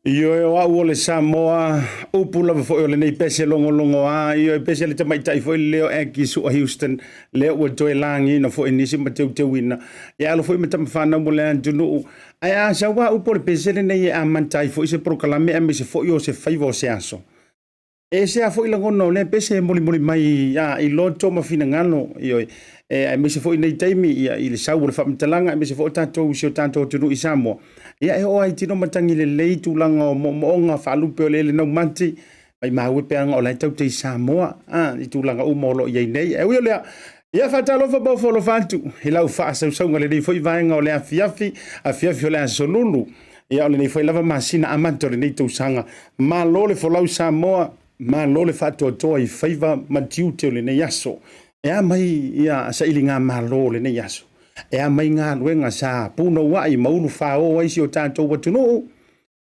Io au le Samoa upula fo le nei pese longo a io pese le tamai tai fo leo e ki su Houston leo o toi langi na fo inisi mateu te wina ya lo fo me tam fa na mo le antunu aya sa wa upole pese le nei a mantai fo se proclame a se fo io se faivo se aso e se a fo ile ngono le pese moli mai ya i loto ma fina ngano io e me se fo nei taimi ia i le sau le fa mtalanga me se fo tanto usio tanto tunu i Samoa ia e o ai tino matangi le leitu langa o moonga whalupe o le no manti mai mawe peanga o lai tau te Samoa i tūlanga umolo iei nei e ui o lea ia whatalofa bau folo whantu he lau wha sausaunga le nei fwoi vaenga o le afiafi o le asolulu ia o le nei fwoi lava masina amanto le nei tausanga ma lo le folau Samoa ma lo le whatoatoa i whaiva matiute o le nei aso ia mai ia sa ili ngā ma lo le nei aso e a mai ngā luenga sa puno wai maulu whao ai si o tātou watunu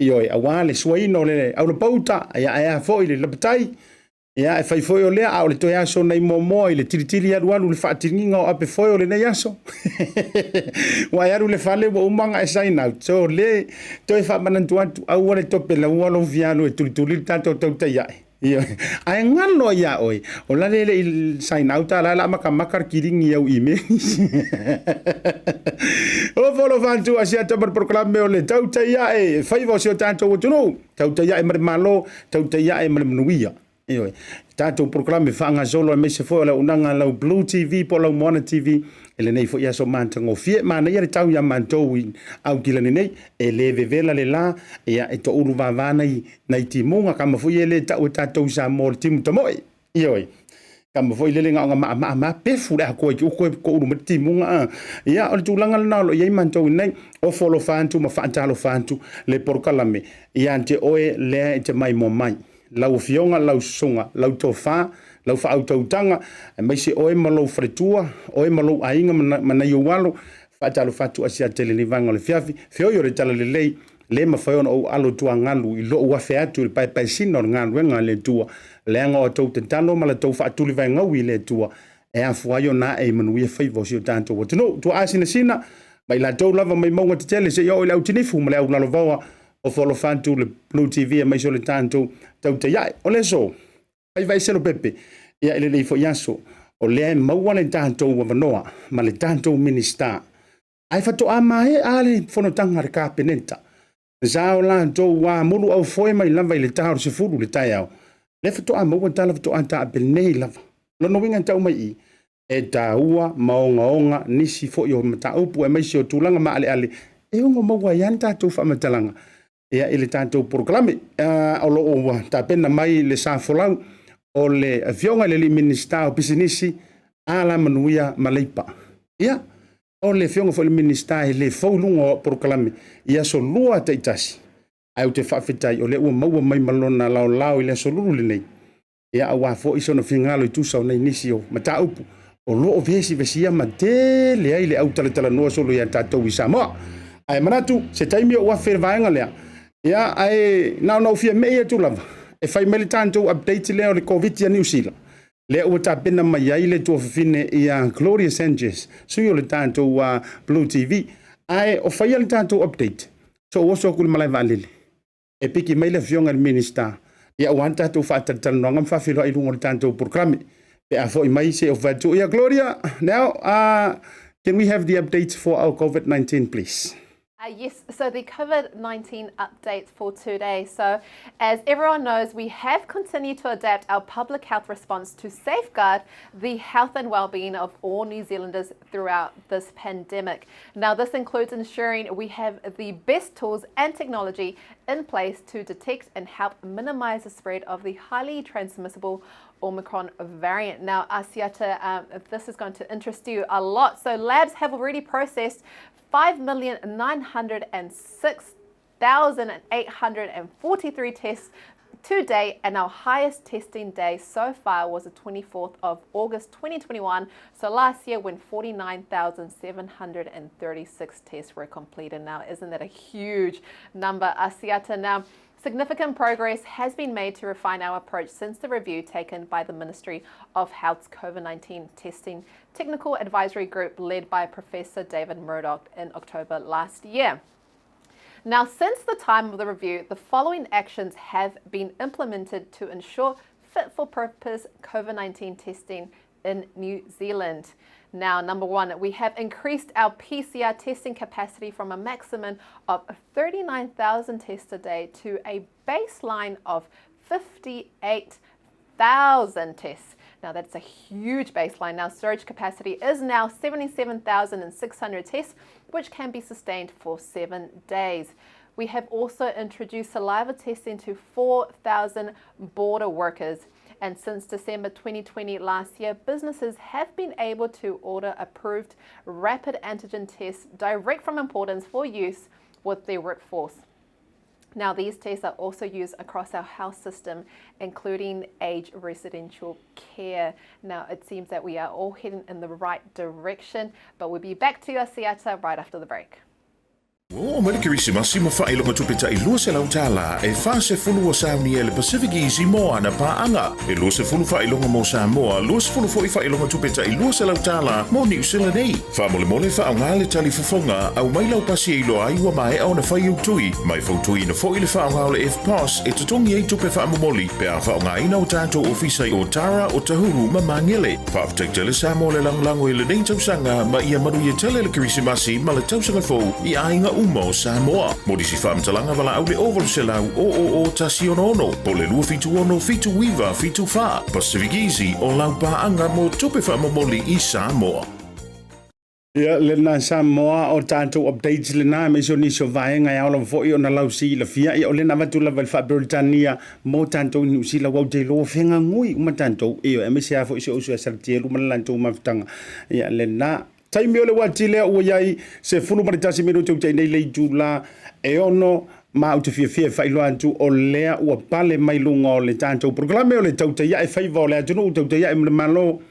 ioi a wale suaino le au le pauta a foi le lapatai ia e fai foi o lea au le toi aso nei momo i le tiritiri arualu le whaatiringa o ape foi o le nei aso wai aru le whale wa umanga e sign out so le toi whamanantu atu au wale tope la ualo viano e turituri tātou Tautai A'e ia ai ngalo ia oi o la le sign out ala la makar kiringi au email o folo fantu Asiata Pio proclame o le Tautai A'e fai vo sio tanto o tuno Tautai A'e mar malo Tautai A'e mar mnuia io tanto proclame fanga solo me se fo la unanga la BluTV po la Mona TV ele nei fo ia so mantango fie mana ia tau ia mantou au kilani nei e le vevela le la ia e to uru vavana nei timunga kama fo ele tau tatou sa mol tim tomoi ioi kama fo ile nga ma pefu le ko ko uru timunga ia o tulanga na lo ia mantou nei o folo fantu ma fantalo fantu le porkalame ia ante oe le te mai mo mai lau fionga lau songa lau tofa lau fa autotanga mai se oe malo fretua oe malo ainga mana yo walo fa talo fatu asia tele ni vanga le fiafi fio yo tala le lei le ma fa ono alo tua ngalu i lo wa fe atu le pai sino ngalu nga le tua le nga o tau talo mala tau fa atu le vanga wi le tua e afu ayo na e manu ye fai vo sio tanto no tu asina sina mai la tau lava mai monga tele se yo le utinifu mala u lalo vawa o folo fantu le BluTV mai so le tanto Tautai A'e o le so ai vai selo pepe ia ele le fo yaso o le maua le tanto wa vanoa ma le tanto Minisiter ai fato amae ale fono tanga re kapenenta zao la to wa mulu au foi mai lava le tau se fulu le tai au le fato amaua tala fato anta belnei lava lo no winga tau mai e taua maonga nisi fo yo mata upu e mai se o tulanga ma ale e ungo maua yanta tu fa matalanga ia ele tanto programe o lo ta pena mai le sa folau o le avionga le Minisiter o pisinisi ala manuia maleipa ia o le fionga fo le Minisiter le foulungo programe ia so lua te itasi ai te whawhitai o le ua maua mai malona lao i le so lulu le nei ia awa fo iso na fingalo i tusau nei nisi o mata upu o lo o vesia ma te le ai le au tala noa solo ia tatou i Samoa ai manatu se taimi o whawhira vaenga lea ia ai nau fia mea tu lava e fai mele tanto update leo le COVID ya New Zealand le ua tapena mai ai le tua fine ia Claudia Sanchez sui o le tanto BluTV ai o fai le tanto update so oso kul malai valele e piki mai le fionga le Minisiter ia wanta tu fa tatanonga mfafilo ai lungo le tanto programe pe a foi mai se o vatu ia Claudia now can we have the updates for our COVID-19 please? Yes, so the COVID-19 updates for today. So as everyone knows, we have continued to adapt our public health response to safeguard the health and well-being of all New Zealanders throughout this pandemic. Now, this includes ensuring we have the best tools and technology in place to detect and help minimize the spread of the highly transmissible Omicron variant. Now, Asiata, this is going to interest you a lot. So labs have already processed 5,906,843 tests to date, and our highest testing day so far was the 24th of August 2021. So last year when 49,736 tests were completed. Now, isn't that a huge number, Asiata? Now, significant progress has been made to refine our approach since the review taken by the Ministry of Health's COVID-19 testing technical advisory group led by Professor David Murdoch in October last year. Now, since the time of the review, the following actions have been implemented to ensure fit-for-purpose COVID-19 testing in New Zealand. Now, number one, we have increased our PCR testing capacity from a maximum of 39,000 tests a day to a baseline of 58,000 tests. Now, that's a huge baseline. Now, storage capacity is now 77,600 tests, which can be sustained for 7 days. We have also introduced saliva testing to 4,000 border workers. And since December 2020 last year, businesses have been able to order approved rapid antigen tests direct from importers for use with their workforce. Now, these tests are also used across our health system, including aged residential care. Now, it seems that we are all heading in the right direction, but we'll be back to you, Asiata, right after the break. O Kirisimas ma whaelonga tupeta I lua se lautala e wha se fulu o sauni e le PacificEzy mo ana paanga. E lua se fulu whaelonga mo Samoa, lua se fulu foi whaelonga tupeta I lua se lautala mo New Zealand nei. Wha mole mole wha au ngā le tali whafonga au mai lau pasi e ilo ai wa mai au na whai utui. Mai fautui na foi le wha au ngā le F-Pass e tutongi e tupe wha amomoli. Pe a wha au ngā ina o tātou ofisai o Tara o Tahuru ma mangele. Wha aftektele Samoa le langlango I le nei tausanga ma ia manu I tele le Kirisimasi ma le tausanga fau I ainga umo Samoa. Modisi whaamtalanga wala au le ovalu se lau o tasi ono. Po le lua fitu ono, fitu wiva, fitu wha. PacificEzy o lau paanga mo tupe whaamomoli I Samoa. Ia le na Samoa o tātou updates le na me so ni so vaenga ia ola foi ona lau si la fia ia o le na vatu la val fa Britania mo tātou New Zealand wau te lo fenga ngui uma tātou e o MSA foi so so saltielu malantou maftanga ia le na taimi o le wati lea ua iai se fulu maritasi minutu tei nei lei tūla e ono ma au te fia whailo atu o lea ua pale mai lunga o le tātou programe o le Tautai A'e whaiva o le atunu Tautai A'e mle malo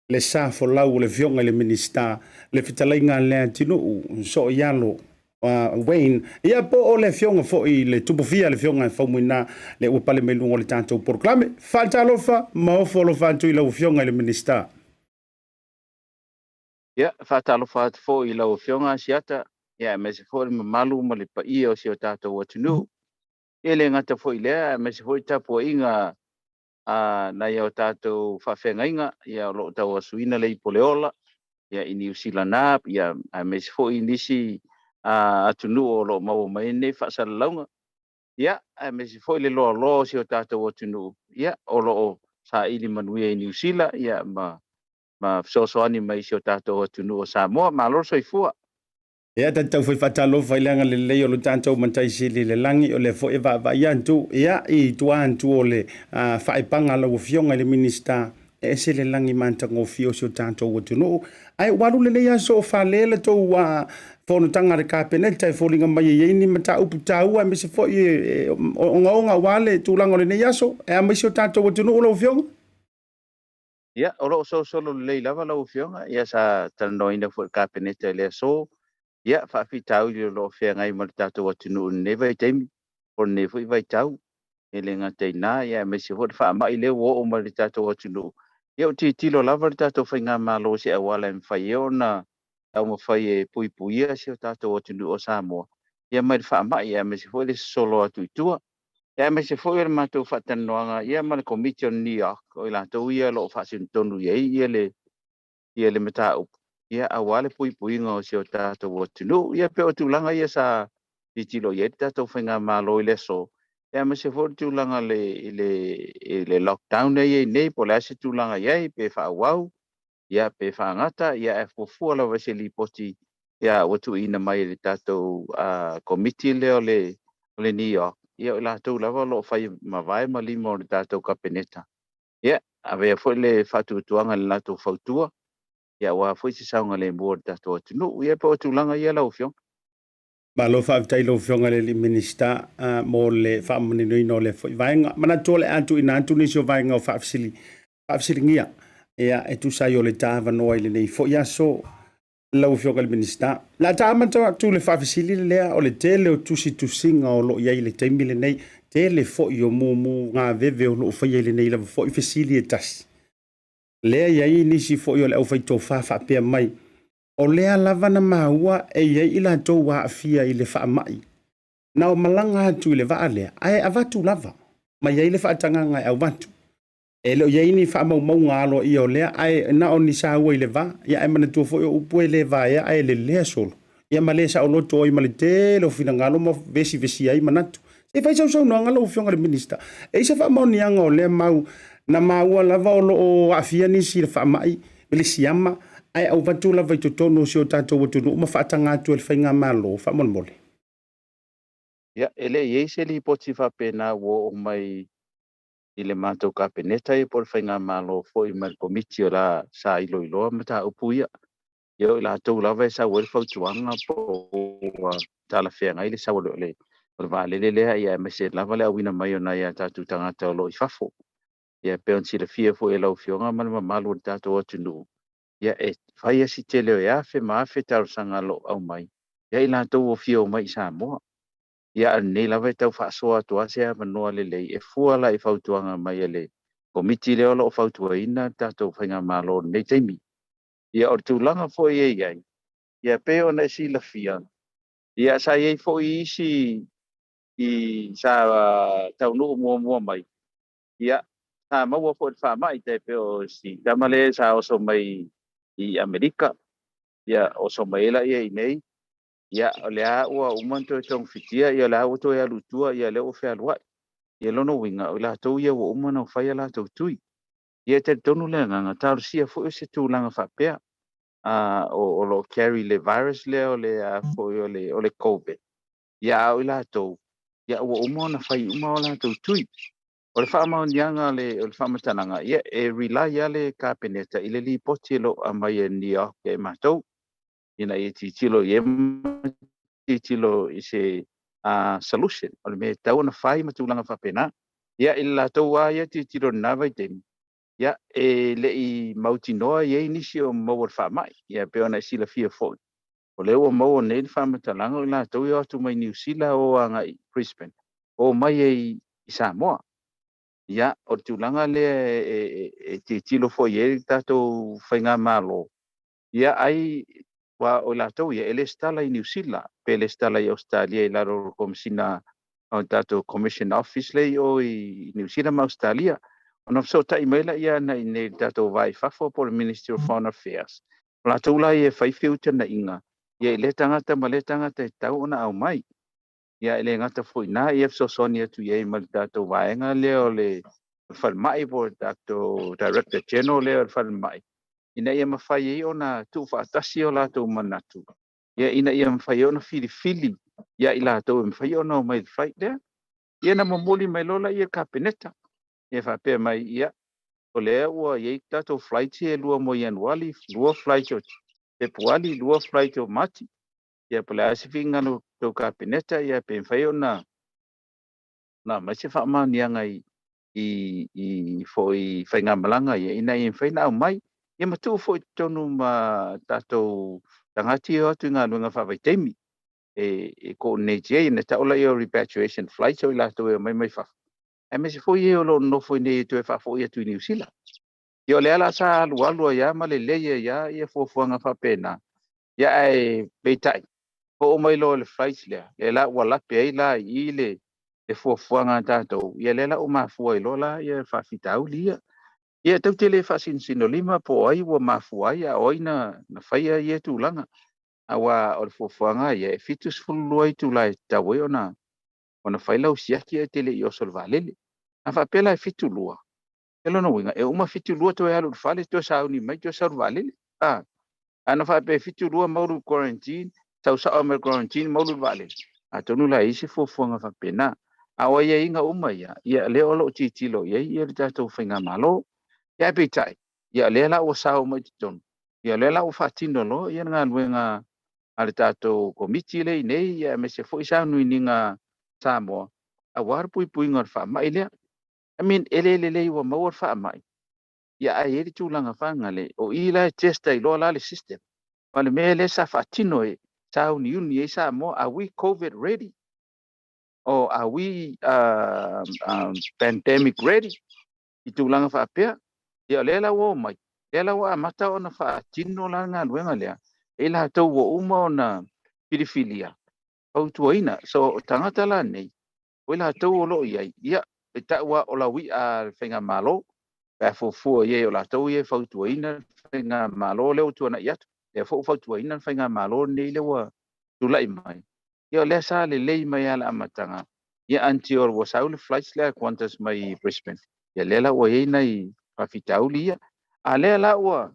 le sa fo lau o le fionga le Minisiter le fitalai ngā lea tinu so ialo Wayne ia po o le fionga fo I le tupofia le fionga whaumuina le ua pale mai lunga o le tātou programe whaatalofa maofo alofa atu I lau fionga le Minisiter. Ia, whaatalofa atu fo I lau fionga Asiata. Ia, me se fo le mamalu ma le paia o si o tātou atunu. le ngata foi le me se foi tapo inga na ia o tātou whawhengainga ia o lo tau asuina le i poleola ia i New Zealand ia me se foi nisi atunu o lo mau mai nei whaasalaunga ia me se foi le loa loa si o tātou atunu ia o lo sa ili manuia i New Zealand ia ma sosoani mai si o tātou atunu o Samoa ma lor soifua. Ia tatau foi fatalofa i leanga lelei o lo tātou mataisili le langi o le fo e va iantu ia i tuantu o le whaipanga lau fionga le Minisiter e se le langi mantango fio si o tātou atunu ai waru lelei aso o whalele tau whanutanga re kāpeneta e fōlinga mai e ni mata upu tāua me se fo i o ngaonga wale tūlanga le nei aso e a mai si o tātou atunu o lau fionga. Ia o lo solo lei lava lau fionga ia sa tanoina fo kāpeneta le aso ia whaafitau i lo whengai ma tātou atunu ne vai teimi o ne fo i vai tau e le ngata ina ia me se fo whaamai le o ma tātou atunu ia o tilo lava tātou whainga malo se awala e mwhai o na au mawhai e pui puia se o tātou atunu o Samoa ia mai whaamai ia me se fo le solo atu itua ia me se fo i mātou whatanoanga ia ma le komiti o New York o i lātou ia lo whaasintonu ia le mata upu ia awale pui ngo si o tātou atunu ia pe o tūlanga ia sa i tilo ia tātou whainga malo i le so ia me se fo tūlanga le lockdown ia nei po le ase tūlanga ia pe whaawau ia pe whaangata ia e fofua la wase li poti ia watu ina mai le tātou komiti leo le New York ia o lātou lava lo whai mawai ma limo le tātou kapeneta ia ave fo le whatutuanga le lātou whautua ia wa foi se saunga le board tātou atunu ia pe o tūlanga ia lau fiong. Ma lo whaavitai lo fionga le Minister mo le whaamanino no le foi vaenga mana tole atu ina atu nisi o vaenga o whaafisili ngia ia e tu sai o le tāwa noa i le nei foi aso lau fionga le Minister la tāmata tu le whaafisili le lea o le tele o tusinga o lo iai le taimi le nei tele foi o mumu ngā veve o lo whai le nei la foi fisili e tasi lea iai nisi foi o le au whaito whaapea mai o lea lava na maua e iai ila tau wa afia i le whaamai. Na o malanga atu i le waa lea, ai avatu lava. Ma iai le whaatanganga e au watu. E leo iai ni whaamau mau ngalo i o lea, ai na o ni saua i le waa, ia e mana tua fo i o upu e le waa ia, ai le lea solo. Ia ma lea sa o loto o i ma le te lo fina ngalo ma vesi ai manatu. E fai sau noa ngalo ufionga le Minister. E isa whaamau ni anga o lea mau, na maua lava o lo o afia nisi le whaamai, le siama, ai au watu la vai totono si o tātou atunu uma whaatanga atu e whainga malo, whamon mole. Ia, ele iei se li poti whapena wo o mai i le mātou kapeneta e por whainga malo fo i mai komiti o la sa iloa mata upu ia. Ia o la tau lava e sa wale whautuanga po tala whenga i le sa wale le. O le vālele lea ia me se lava le awina mai o na ia tātou tangata o lo i whafo. Ia peon si le fia fo e lau fionga mana malo o tātou atunu. Ia e whai asi te leo e awhi ma awhi tau sanga lo au mai. Ia i lātou o fio mai Samoa. Ia nei lawa e tau whaasoa tu asea manoa le lei. E fuala i whautuanga mai e le. Komiti leo lo o whautua ina tātou whainga malo nei teimi. Ia o tūlanga fo i ei. Ia peo na si la fia. Ia sa iei fo i isi i sa tau nuu mua mai. Ia sa maua fo i wha mai te peo si tamale sa oso mai i Amerika, ia o somaela ia i nei, ia o lea ua umanto e tong fitia, ia lea uto e alutua, ia leo fe aluai, ia lono winga, o la tau ia ua umana o whai la tau tui, ia te tonu lea nganga, tau sia fo se tūlanga whapea, o lo carry le virus leo le fo o le COVID, ia au la tau, ia ua umana whai uma o la tau tui, o le whaamau nianga o le whaamatananga, ia e rely ale kapeneta, i le li poti lo a mai e nia ke matou, ina i titilo i se solution, o le me tau na whai matulanga whapena, ia i la tau a ia titilo nawa i temi, ia e le i mautinoa ia nisi o mawar whaamai, ia peo na sila fia fōi, o le ua maua nei le whaamatalanga, i la tau i atu mai New Zealand o anga i Brisbane, o mai i Samoa, ia o tūlanga le e titilo fo i tātou whainga malo. Ia ai wa o la tau ia ele stala i New Zealand, pe le stala i Australia i laro komisina o tātou commission office lei o i New Zealand ma Australia. Ona so tai mai la ia na nei tātou vai fafo po Ministry of Foreign Affairs. La tula e fai fiuta na inga. Ia le tangata ma le tangata tau ona au mai. Ia le ngata foi na ia so sonia tu ia ma tātou vaenga le o le fal mai po tātou Director General le o fal mai. Ina ia mawhai e ona tu whaatasi o lātou manatu. Ia ina ia mawhai ona fili. Ia i lātou mawhai ona o mai whai lea. Ia na mamoli mai lola ia kapeneta. Ia whapea mai ia. O lea ua iei tātou flight e lua mo Ianuali, lua flight o Tepuali, lua flight o Mati. Ia pala asifi ngano tau kapeneta ia pe mawhai ona. Na mai se whaamanianga i foi whainga malanga ia ina i mawhai na au mai. Ia matu foi tonu ma tātou tangati o atu ngā luenga whawai e ko nei na taula i o repatriation flight o i lātou e mai whafu. E me se foi e o lo no foi nei tu e whafo i atu i New Zealand. Ia o lea la sa alu ia ma le leia ia fuafuanga whapena. Ia e peitai. Po o mai lo le flight lea. Le la ua lape ei la i le fuafuanga tātou. Ia le la o mafua i lo la ia whawhitau lia. Ia tau te le whasinusino lima po ai ua mafua ia o ina na whaia ia tūlanga. Awa o le fuafuanga ia e fitus fulua i tūlai tau e ona whailau siaki e tele i oso le valele. A whapela e fitu lua. E lona winga, e uma fitu lua to e alu whale to sauni mai to sauru valele. Ana whape fitu lua mauru quarantine, tau sa ome quarantine mauru valele. A tonu la isi fuafuanga whapena. Awa ia inga uma ia leo lo titilo ia le tātou whainga malo. Ia peitai, ia lea la o sao mai tonu. Ia lea la o whatino lo, ia ngā luenga ale tātou komiti lei nei, ia me se fo isa nui ninga Samoa. A war pui ngar wha lea. I mean, ele wa mawar wha mai. Ia ai eri tūlanga whangale, o ila testa i loa le system. Wale mea le sa whatino e, sao ni uni e Samoa, are we COVID ready? Or are we pandemic ready? I tūlanga whapea. Ia lela wo mai. Lela wa mata ona whaatino la ngā luenga lea. E la tau wo uma ona pirifilia. Au tuaina. So tangata la nei. O la tau o lo iai. Ia. E taua o la wi a whenga malo. Pea fufua ie o la tau ie whau tuaina whenga malo leo tuana iatu. Lea whau tuaina whenga malo nei lewa tulai mai. Ia lea sa le lei mai ala amatanga. Ia anti or wa saule flights lea Qantas mai Brisbane. Ia lela o iei nei whawhitauli ia. A lea la ua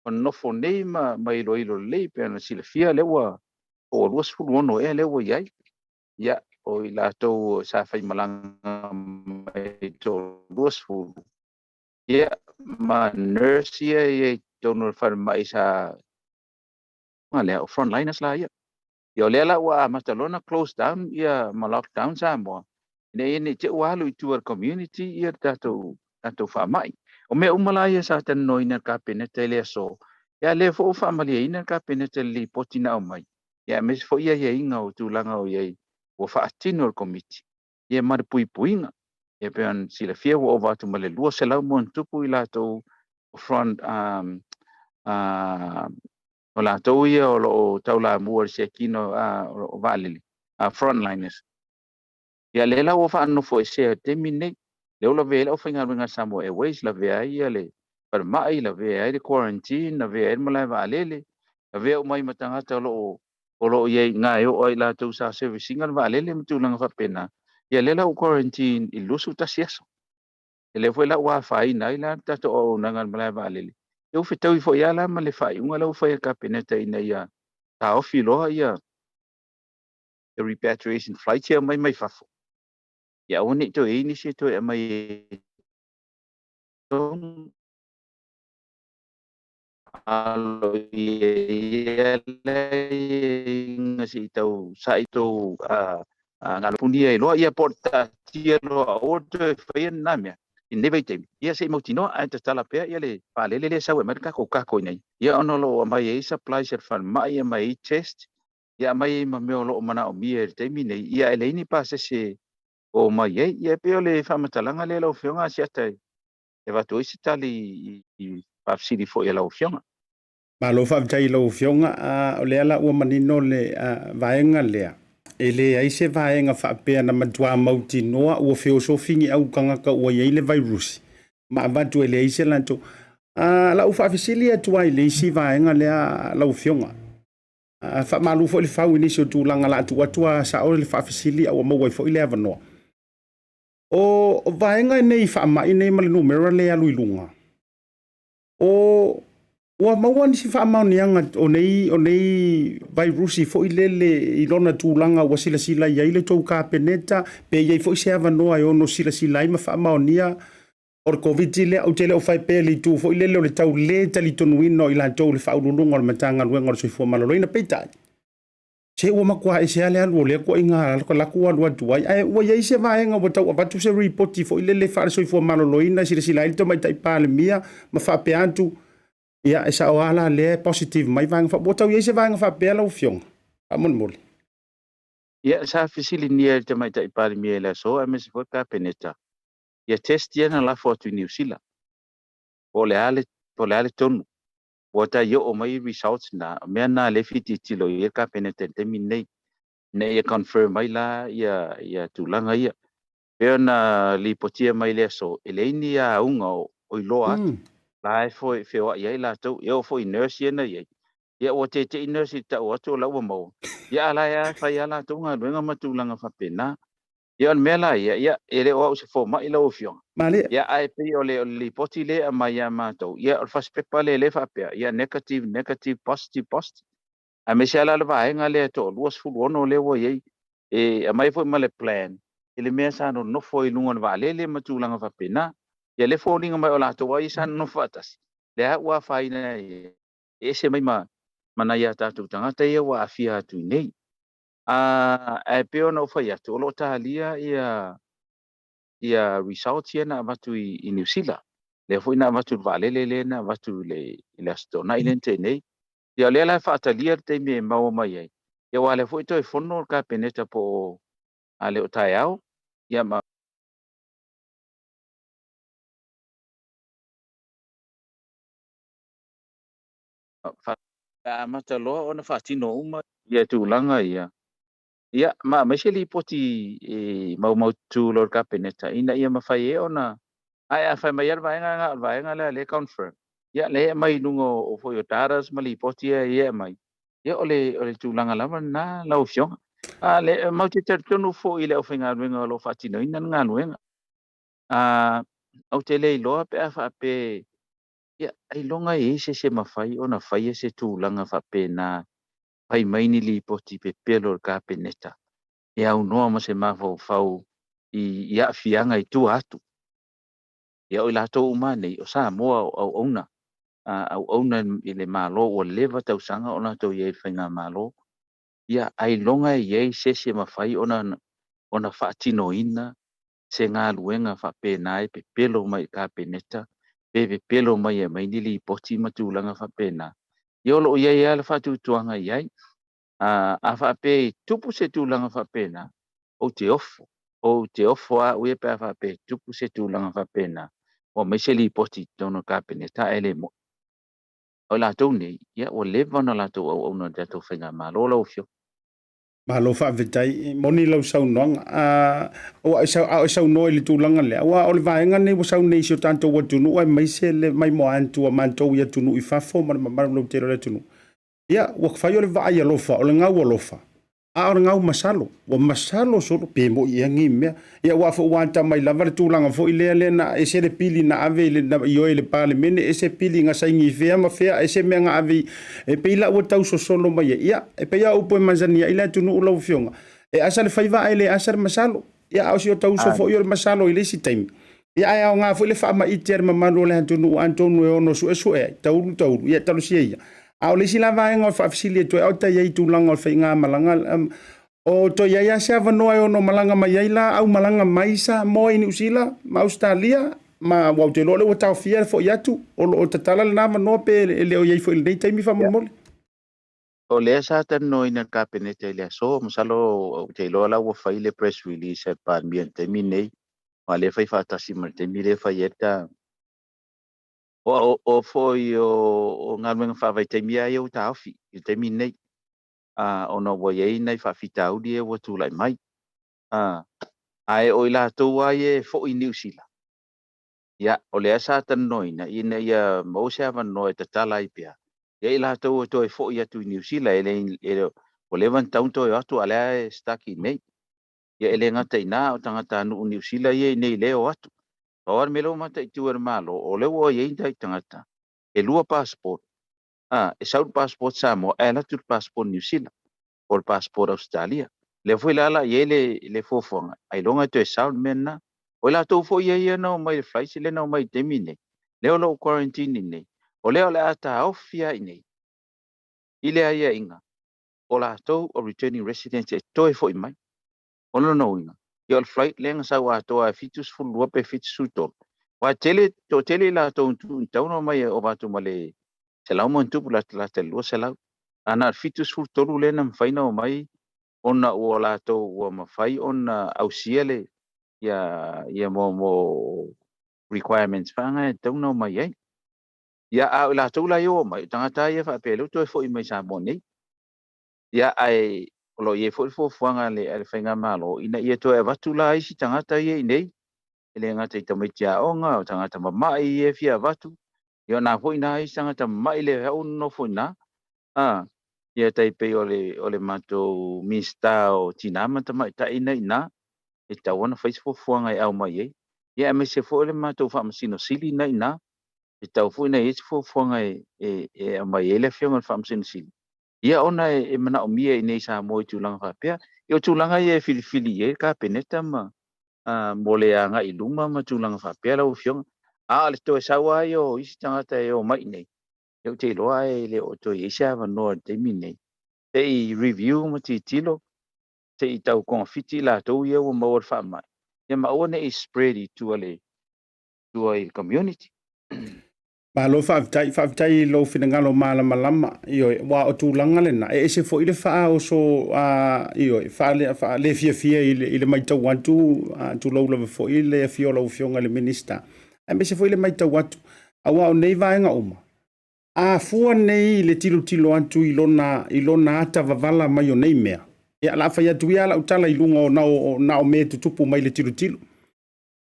o nofo nei mai ilo lei pe ana silafia lewa o luas fulu ono e lewa iai. Ia o i lātou sa whai malanga mai tō luas fulu. Ia ma nurse ia tōnu whare mai sa lea o frontliners la ia. Ia o lea la ua Matalona close down ia ma lockdown Samoa. Ine te ualu i tuar community ia tātou whamai. O mea umala ia sa tano ina ka peneta lea so. Ia lea fo whamalia ina ka peneta li potina o mai. Ia mes fo ia inga o tūlanga o iei. O whaatino o komiti. Ia mara puinga. Ia pean sila fia o watu male lua se lau mo tupu i lātou front o lātou ia o taula mua se kino o valili. Frontliners. Ia le la o whaano fo e se te minei. Le ola vea o whainga runga Samoa Airways la vea ia le parmai la vea le quarantine la vea malai valele. La vea o mai matangata o lo iei ngā e o ai la tau sa servicing al valele mtulanga whapena. Ia le la o quarantine i lusu tasiaso. E le fwe la ua whaina i la tato o nangan malai valele. E o whetau i fo ia la ma le whai unga la o whai ka peneta ina ia ta ofi loa ia the repatriation flight ia mai whafo. Ia o ne to e ni se to e mai tong alo ia le ngasi tau sai to ngalapunia e loa ia porta tia loa o te whaia mea. I never time. Ia se mautino a te tala pea ia le palele le sau e marika ko kako nei. Ia ono lo mai e supply ser fan mai e mai test. Ia mai ma meo lo mana o mia te mine. Ia ele ini pa se o mai e ia peo le whamatalanga le lau whionga Asiata e watu isi tali i pafsiri fo e lau whionga. Ma lo whawtai lau whionga o le ala ua manino le vaenga lea. ele ai se vaenga whaapea na matua mauti noa ua whiosofingi au kangaka ua iei le virus. Ma avatu ele ai se lanto. La ufa afisili atua ile isi vaenga lea la ufionga. Fa malu fo le fau ini so tulanga la atua sa o le fa afisili au mau fo ile avanoa. O vaenga nei fa mai nei mal numero le alu ilunga. O ua mauani si fa maunianga o nei virusi fo ilele ilona tulanga ua sila ia ile tou kapeneta pe ia fo se avanoa e ono sila ima fa maunia or covid le au tele o fai pele tu fo ilele o le tau le tali tonuino ila tou le fa ulunga o le matanga luenga o se fo maloloina peita se ua makua e se ale alu le ko inga ko la ku alu tuai ai ua ia se vaenga o tau abatu se report fo ilele fa so fo maloloina sila ile to mai tai pale mia ma fa pe antu ia esa o ala le positive mai vanga fa botau ia se vanga fa pela o fiong amon mole ia sa fisili nia te mai tai pale mia la so a mes fo ka peneta ia test ia na la foto New Zealand o le ale tonu o ta yo o mai results na me na le fiti tilo ia ka peneta te minei ne ia confirm mai la ia tulanga ia pe na li potia mai le so eleni a unga o loa lai foi feo ia la to yo foi nurse na ia o te nurse ta o to la o mo ia la ia fa ia la to nga renga matulanga fa pena ia mela ia ele o se fo mai lo fio male ia ai pe o le li poti le mai ma to ia o fa spepa le fa pe ia negative positive a me se la va nga le to luas fu ono le wo ye e mai foi male plan ele me sa no foi lunga va le matulanga fa pena ia le fo linga mai o la to wa isa no fatas le ua faina e se mai mana ia tatu tangata ia wa afia tu nei e pe ona fa ia to lo talia ia results ia na batu I New Zealand le foi na batu vale le na batu le sto na ile nei ia le la fa talia te me mau mai ia wa le foi to e fono ka peneta po ale o tai au ia ma fa mata lo ona fa tino uma ia tu langa ia ma me se li poti e mau tu lor ka peneta ina ia ma fai e ona ai a fai mai va nga le confirm ia le mai nungo o foi o taras ma li poti ia mai ia ole tu langa lava na la option a le mau te tonu fo ile o finga wenga lo fa tino ina nga wenga au te le lo pe a fa pe ia ai longa e se mafai ona fai se tu langa fa pe na pai mai ni li poti pe pelo ka peneta e au noa ma se mafau fau ia fianga I tu atu ia o la to umane o Samoa au ona I le malo o leva tau sanga ona to ye fainga malo ia ai longa ye se mafai ona fatino ina se nga luenga fa pe nai pe pelo mai ka peneta pe pelo mai e mai ni li poti matulanga fa pena ia lo ia ia le fatu tuanga ia a fa pe tupu se tulanga fa pena o te ofo a ue pe fa pe tupu se tulanga fa pena o me se li poti tono ka peneta ele mo o la to nei ia o leva na la to o no da to fenga malo o fio ma lo fa vetai moni lo sau nong o sau no le tulanga le wa o le vaenga nei o sau nei so tanto wa tunu ai mai se le mai mo antu o manto ia tunu I fa fo ma lo te le tunu ia o fa yo le va ia lo fa o le ngau lo fa a o ngau masalo so pe mo ia ngi me ia wa fo wanta mai lava le tulanga fo ile na e se le pili na ave le na yo le pale mene e se pili nga sai ngi fea ma fea e se me nga ave e pe la o tau so solo mai ia e pe ia o po manzania ile tunu lo fionga e asa le faiva ele asa masalo ia o si o tau so fo yo le masalo ile si time ia ai nga fo le fa ma iter ma mano le tunu antonu e ono su e tau ia tau si ia au le sila vaenga o whaafisili to au ta iei tūlanga o whainga malanga o to iei ase avanoa e ono malanga mai eila au malanga maisa mo I New Zealand ma Australia ma wau te lole o tau fia fo iatu o tatala le nama no pe le o iei fo il nei taimi whamolmole o le sa tan no ina ka peneta le so masalo te lola o fai le press release pa ambiente mi nei ma le fai fa tasi ma te mi le fai eta o foi o ngalwen fa vai te mi ai o ta fi te mi nei ona ua iai nai faafitauli e ua tulai mai ae o i latou ai e foʻi niusila ia o lea sa tananoina ina ia mau se avanoa e tatala ai pea ia i latou e toe foʻi atu i niusila o le vantaun toe atu a lea e staki nei ia e le gata inā o tagata anuu niusila ia i nei lea o atu aoa me lou mataitua le malo o le ua iai tai tagata e 2 passport e sau le passport Samoa e latu le passport niusila o le passport Australia le foi la ia le fofoga ai longa toe sau le mena o latou foi ia na o mai le flight le na o mai temi nei le o lo quarantine nei o le ata ofia nei i le ia inga o latou o returning residents e toe foi mai o no inga ia le flight le nga sau atoa fitus fulua pe fitus utol wa tele latou tu tau no mai o batu male se lau mo tupu la te lua se lau ana fitus fultolu le na mfaina o mai ona ua latou ua mafai ona ausia le ia mo requirements fanga e tau no mai ai ia a latou la yo mai tangata ia fa pelo toe foi mai sa mo nei ia ai lo ye foi fuanga le fainga malo ina ia toe vatu la isi tangata ia nei ele ngata i tamai tia onga o tangata mamai e fia vatu ia na foi na isi tangata mai le au no foi na ia tai pe ole mato mista o tinama tamai ta ina e tawana Facebook fuanga e au mai e ia me se fo le mato fa masino sili ina e tau fu ina e fo fuanga e mai ele fianga fa masino sili ia ona e mana o mia nei sa mo tu langa fa pea yo tu langa e filifili e ka peneta ma mole anga i luma ma tu langa fa pea la o fianga le to sa wa yo isi tangata e o mai nei yo te loa e le o to e sa va no te mine te review ma ti tilo te i tau konfiti la tau ia o mawar wha mai. Ia maona i spread i tua i community. Ma lo whaavitai lo whinangalo malama io wa o tūlanga lena e se fo ile wha o so io wha le fia i le maitau atu tu laula fo ile fio lau fionga le minister e me se fo ile maitau atu a wa o nei vaenga uma a fua nei le tilo atu i lona ata vavala mai o nei mea ia la fa ia tuia la utala i lunga o na o me tupu mai le tilo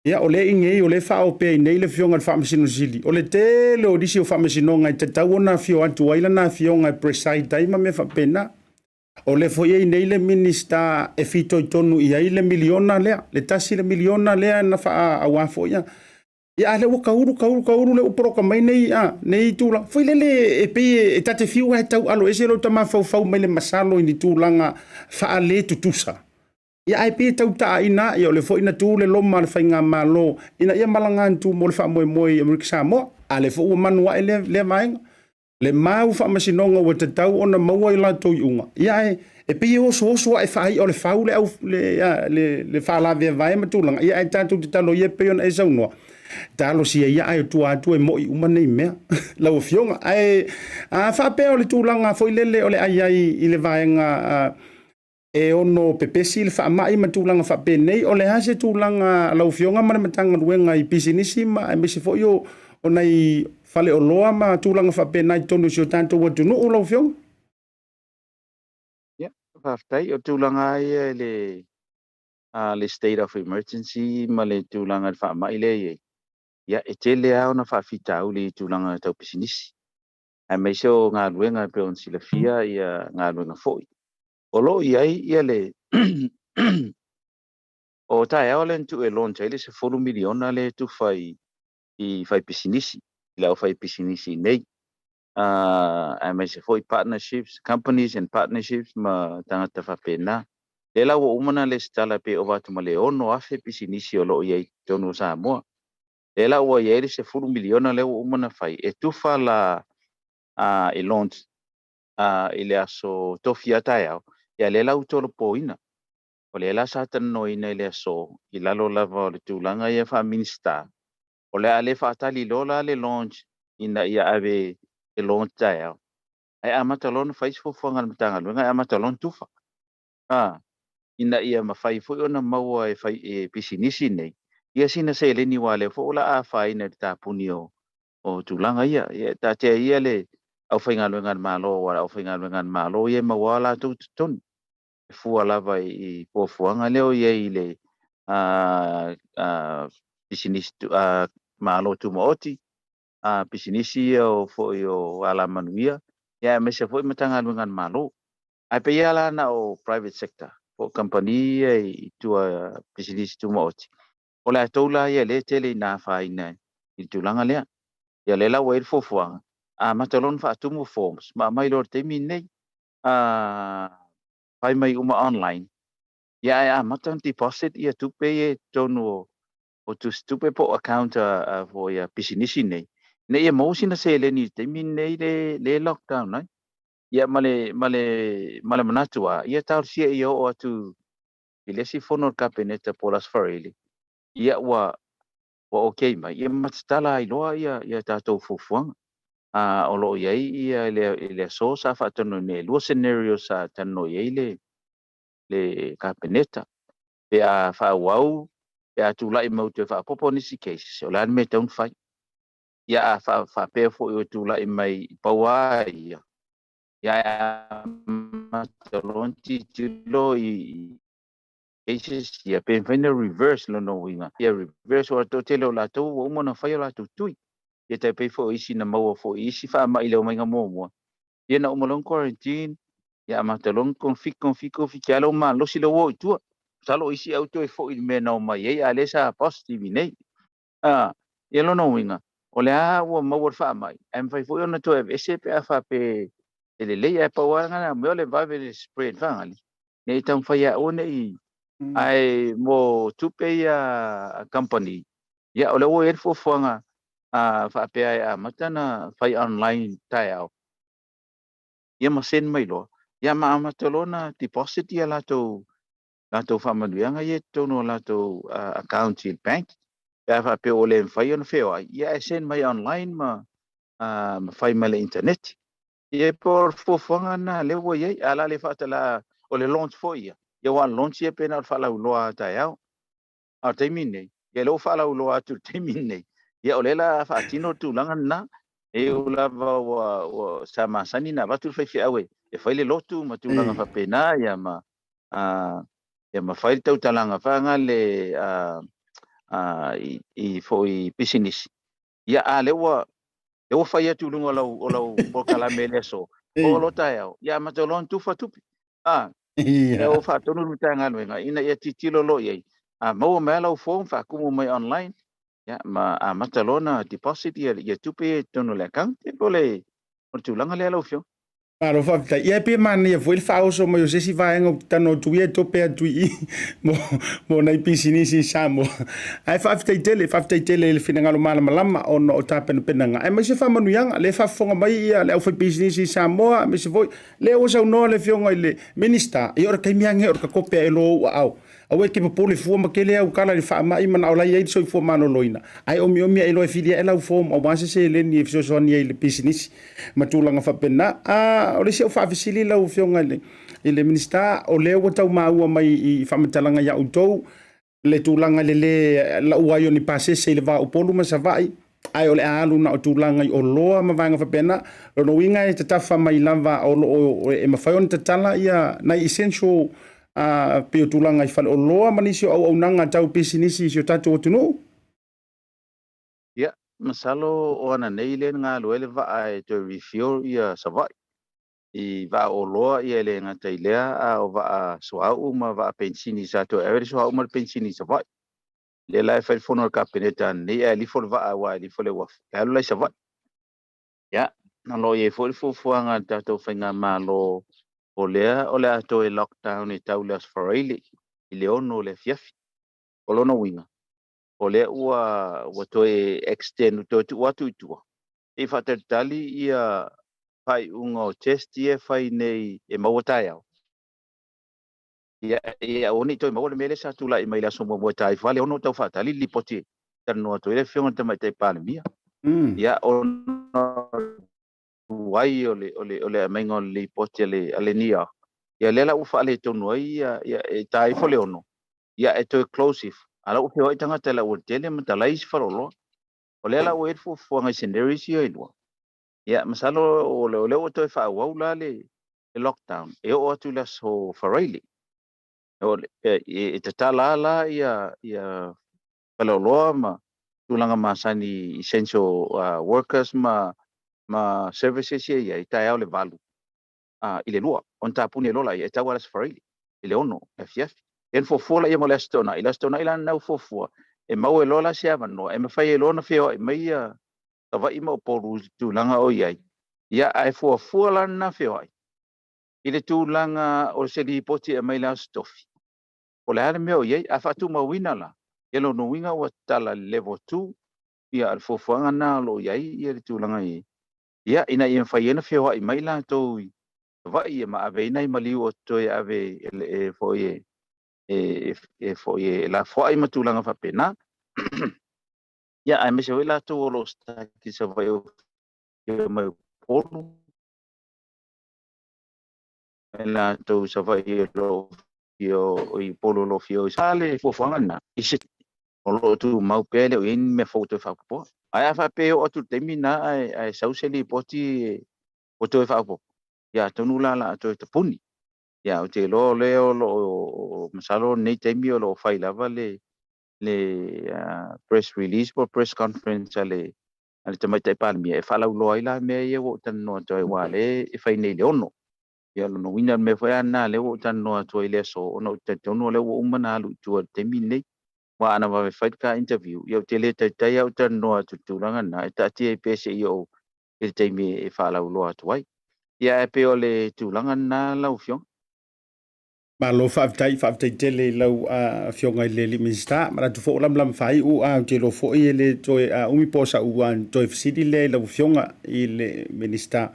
ia o le inge o le fa o pe nei le fionga fa masino sili o le tele o disi o fa masino ngai te tau na fio atu waila na fionga preside taima me fa pena o le fo ye nei le minister e fito i tonu ia ile miliona le tasi le miliona le na fa awa fo ia ia le kauru le uporoka mai nei tula foi le e pe e tate fiu e tau alo ese lo tama fau mai le masalo ni tulanga fa ale tutusa ia ai pe tau ta ina ia le fo ina tu le loma le fainga malo ina ia malanga tu mo le fa mo Amerika Samoa ale fo o manua le mai le mau fa masinonga o te tau ona maua i la to iunga ia e pe o so e fa o le fau le fa la ve vai matulanga ia ai tantu te talo ia pe ona e sauno talo sia ia ai tu e mo i uma nei mea la o fionga ai fa pe o le tulanga fo ile o le ai i le vaenga e ono pepesi le fa mai matulanga fa pe nei o le hase tulanga la o fionga ma matanga luenga i pisinisi ma me se fo yo ona i fale o loa ma tulanga fa pe nai tonu sio tanto wa tu no la o fionga ya fa tai o tulanga ai le state of emergency ma le tulanga fa mai le ia e tele au na whaafitau li tūlanga tau pisinisi. Ai mai seo ngā luenga pe on silafia ia ngā luenga foi. O lo ia le o tae au len tu e loncha ile se 4 miliona le tu fai pisinisi. Ile au fai pisinisi nei. Ai mai se foi partnerships, companies and partnerships ma tangata whapena. Le lau o umana le stala pe o watu ma le ono afe pisinisi o lo iai tonu Samoa. E la ua ieri se 4 miliona le umana fai e tufa la e launch i le aso tofia tae au ia le lau tolo poina o le la satan no ina i le aso i lalo lava o le tūlanga ia wha Minisiter o le ale wha atali lola le launch ina ia ave e launch tae au ai amatalon fai sfofuanga matanga luenga amatalon tufa ina ia mawhai fui ona maua e fai e pisinisi nei ia sina se le ni wale fo la a fa ina ta punio o tulanga ia ta te ia le au whainga malo wala au whainga malo ye mawala tu ton fua lava I pofuanga leo ye ile business malo tu mooti pisinisi o fo yo ala manuia ya me se foi matanga ngan malo ai pe yala na o private sector o company e tu pisinisi tu mooti ola tola ye le tele na fa ina I tu langa le ya le la wait fo fo matalon fa tu mo forms ma mai lor te min nei fai mai uma online ya matan deposit ia tu pe tono o tu stupe po account for ya pisinisi nei ne ia mo sina se le ni te min nei le lockdown nei ia male manatua ia tar sia ia o tu ile si fonor capeneta polas farili ia wa okay mai ia matstala I loa ia tatou fufuanga o lo ia ia le so sa fa tono ne lo scenario sa tano ia le capeneta pe a fa wau pe a tu lai mo te fa popo nisi case o lan me ton fai ia fa pe fo o tu lai mai paua ia matalonti tilo I cases ia pe fai reverse lo no winga ia reverse o to telo la to o mo na fai la tu tui ia te pe fo isi na mo fo isi fa mai le mai mo ia na o mo long quarantine ia matalon config alo ma lo si lo o tu salo isi auto e fo I me na mai ia ale sa positive nei ia lo no winga o le o mo fa mai em fai fo na to e se pe fa pe ele le ia pa wa ngana mo le va ve spread fa ngali nei tam fa ia o nei ai mo tupe ia company ia o le o e fo nga fa pe ai matana fai online tile ia ma sen mai lo ia ma amatolona deposit ia lato fa manuanga ia tono lato account in bank ia fa pe o le fai on feo ia sen mai online ma fai mai le internet ia por fofanga na le wo ia ala le fatala o le launch fo ia wan launch ia pena fa la loa taiao a te mine ia lo fa la loa tu te mine ia o le la fa tino tu langa na e o la wa sa masani na batu fa fi awe e fa le lotu ma tu langa fa pena ia ma fa tau talanga fa nga le I fo I business ia a le wa e o fa ia tu lunga o lau po kala mele so o lo taiao ia ma to lon tu fa tupi e o fa tonu lutanga nga ina ia titilo lo ia mo me lau phone fa kumu mai online ya ma matalona deposit ia tupi tonu le account e pole o tu langa le lau fio Aro fafta ia pe man ia foi fa oso mo se si va en tano tu ia to pe tu I mo na pisinisi Samoa ai fafta tele le fina ngalo mala malama ono o tapen penanga ai ma se fa manu yang le fa fonga mai ia le fa pisinisi Samoa me se foi le o sa no le fionga le Minisiter I ora kai miange ora ka kopia elo au awe ke popole fu ma kele au kala le fa mai man ola ia so fu mano loina ai o mi elo filia ela fu o ma se le ni fio so ni le pisinisi matulanga fa pena o le se fa fisili la fionga le Minisiter o le o tau maua mai I fa matalanga ya utou le tulanga le la uayo ni PacificEzy le va o polu ma savai ai o le alu na o tulanga o loa ma vanga fa pena lo no winga e tatafa mai lava o e mafayon tatala ia na essential pe tulanga I fa o loa manisi o nanga tau pisinisi sio tatu o tunu ia masalo o ana nei le nga lo ele va ai to review ia savai I va o loa ia le nga tailea o va soa uma va pensini sa to e soa uma pensini savai le la fa fono capeneta nei ali for va wa ali for le wa ya lo savai ya na lo ye for fuanga tato fenga malo o le ato e lockdown e taulas foreili I le ono le fiafi o lono winga o le ua to e extend to tu watu tua e fatatali ia fai unga test ia fai nei e mawatai au ia oni to mawa mele sa tu la mai la so mo tai fale ono tau fatali li poti tano to ele fiona te mai te palmia ia ono wai ole mengo li poti le nia ia lela u fale to no ia e tai fole ono ia e to explosive ala u fio tanga tela u tele mata lais farolo o lela u fu ngai senderis ia Ia masalo o le o toi whāwau la le lockdown. E o atu la so wharaili. E te tala la ia paloloa ma tulanga masani essential workers ma services ia i tai au le valu. I le lua, on tapuni e lola ia e tau ala safaraili. I le ono, e fiafi. En fofua la ia mo le astona, i le astona i la nau fofua. E mau e lola se avanoa, e mawhai e lona feo, e mai tawa ima o poru tūlanga o iai. Ia ai fofua la na feo ai. I le tūlanga o se li poti e mai la stofi. O le hale meo iai, a whatu mawina la. E lo no winga o tala level 2, ia al fofuanga na lo iai, ia le tūlanga i. Ia ina i mwhai ena feo ai mai la tōi. Vai ma ave nei mali o toi ave e foi e foi la foi matulanga fa pena ya ai me se la to lo sta ki se vai o mai polo la to se vai lo io i polo lo fio sale fo fanga i se o lo tu mau pele o in me foto fa po ai fa pe o tu termina ai sau se li poti o to fa po ya tonu la to te puni. Ya o te lo leo lo masalo nei te mi lo fai lava le press release or press conference ale te mai te pa mi e fala lo ai la me ye o tan no to wale e fai nei le ono ya lo no wina me foi ana le o tan no to ile so no te no le o mana lu tu te mi nei wa ana va fai ka interview yo te le te o tan no tu ranga na ta ti pe se yo e te mi e fala lo atu ai ya e pe o le tu ranga na la ufio. Ma lo whaavitai tele lau fionga i le Minisiter, ma ratu fo lam whai u te lo fo i le toi umi posa u toi fisidi le lau fionga i le Minisiter.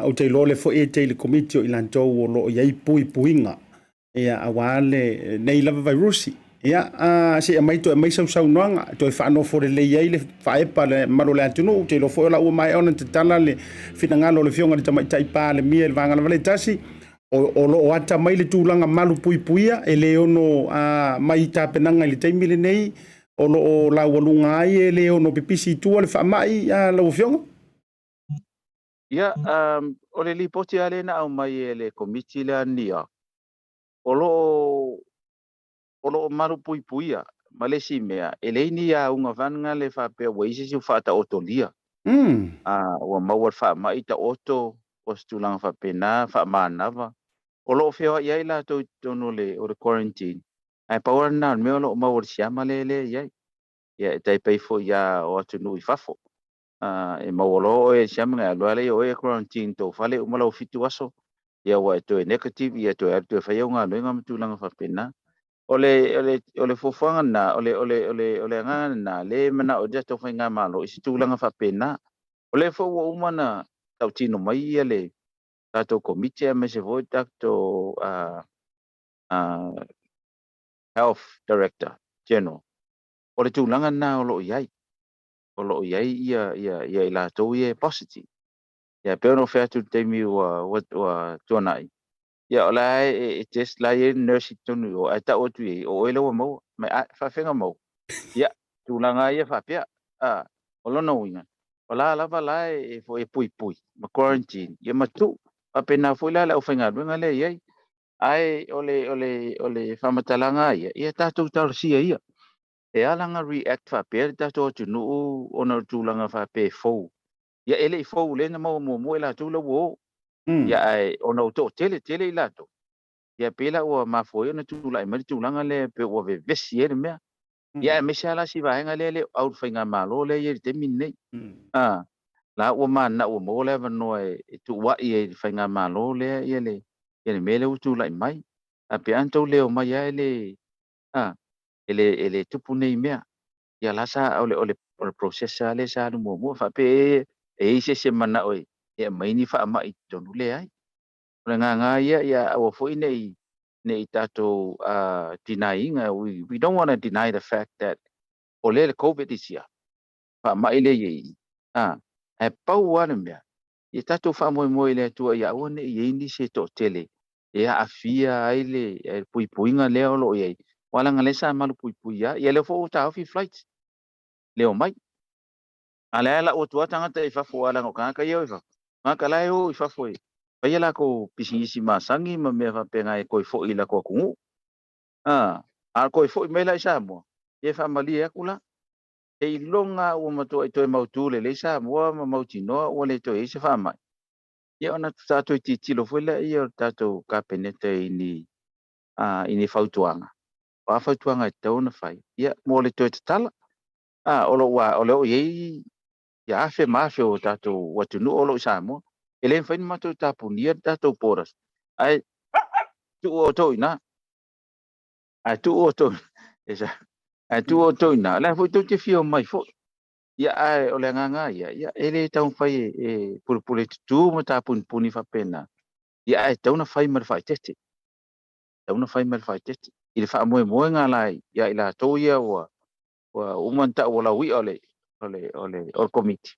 O te lo le fo i te le komitio i lantou o lo iai puinga ia awale nei lava virusi. Ia se a maito e mai sau noanga toi whaano fo le iai le whaepa le maro le atunu te lo fo la ua mai ona te tala le finangalo le fionga le tamaitai pa le mia le vangala vale tasi. O lo ata mai le tūlanga malu puipuia e le ono mai tāpenanga i le teimile nei o lo o la walunga ai e le ono pipisi tua le whaamai la ufionga? Ia, o le lipoti ale na au mai e le komiti le ania. O lo malu puipuia, ma le si mea, e le ini a unga vanga le whapea waise si whata otolia. Ua mauar whaamai ta oto o stulanga whapena, whaamanawa. O lo feo iai la tono le o le quarantine. Ai pawar na meo lo mawar siama le iai. Ia e taipei fo ia o atu nui fafo. E mawalo e siama ngai aloa le o e quarantine to fale umala o fitu aso. Ia wa e toe negative, ia toe atu e whaiau ngā loenga matulanga whapena. O le fofuanga na, o le ngana na, le mana o jato whai ngā malo, isi tūlanga whapena. O le fo ua umana tau tino mai ia le tato komite a me se voi tato health director general. O le tūlanga na o lo iai. O lo iai ia i la tau ia positive. Ia peo no whea tu teimi wa tuanai. Ia o la e test la e nurse tonu o ai ta o tu i o ele wa mau. Me a whawhenga mau. Ia tūlanga ia whapea. O lona winga. O la lava la e fo e pui. Ma quarantine. Ia matu. Apena fo la o whainga runga le iai. Ai ole whamatalanga ia. Ia tātou tausia ia. E alanga react whapea tātou tu nuu ona tūlanga whapea fau. Ia ele I fau le na mau mo la tūla wo. Ia ai ona uto tele I lato. Ia pela ua mafoi ona tūla I mari tūlanga le pe ua vevesi ele mea. Ia e mese ala si vahenga le au whainga malo le ia te minei. La ua mana ua mo le vanoa e tu wa I whainga malo le ia le. Ia le mele utula I mai. A pe antou leo mai ia ele. Ele tupu nei mea. Ia la sa ole processa le sa no mo fa pe e se mana oi. Ia mai ni fa mai tonu le ai. Ole nga ia o fo nei tato denying we don't want to deny the fact that ole le COVID is here. Fa mai le ye. E pau wana mea. Ia tato fa mo le tua ia o ne ye ni se to tele. Ia afia ai le puipuinga le o lo ye. Wala ngale sa malu puipuia. Ia le fo ta ofi flights. Leo mai ala la o tua tangata I fafo ala ngo kanga yo fa ngaka lai o I fafo pai la ko PacificEzy masangi ma me fa penga e ko fo ila ko kungu a ko fo me la Samoa e fa mali e kula e longa o mato to mautu le Samoa ma mautino o le to e se fa mai ye ona tato ti tilo foi la ia tato kapenete ini fautuanga wa fautuanga e tau fai ia mo le to tala o lo ye ya fe mafio o tato watu no o lo Samoa ele fai mato tapu nia tato poras ai tu o to ina ai tu o to esa ai tu o to ina la foi to te fio mai fo ia ai o le nganga ia ele tau fai e pulpule tu mo tapu puni fa pena ia ai tau na fai mar fai tete tau na fai mar fai tete I le fa mo nga lai ia ila to ia wa umanta wala wi ole komiti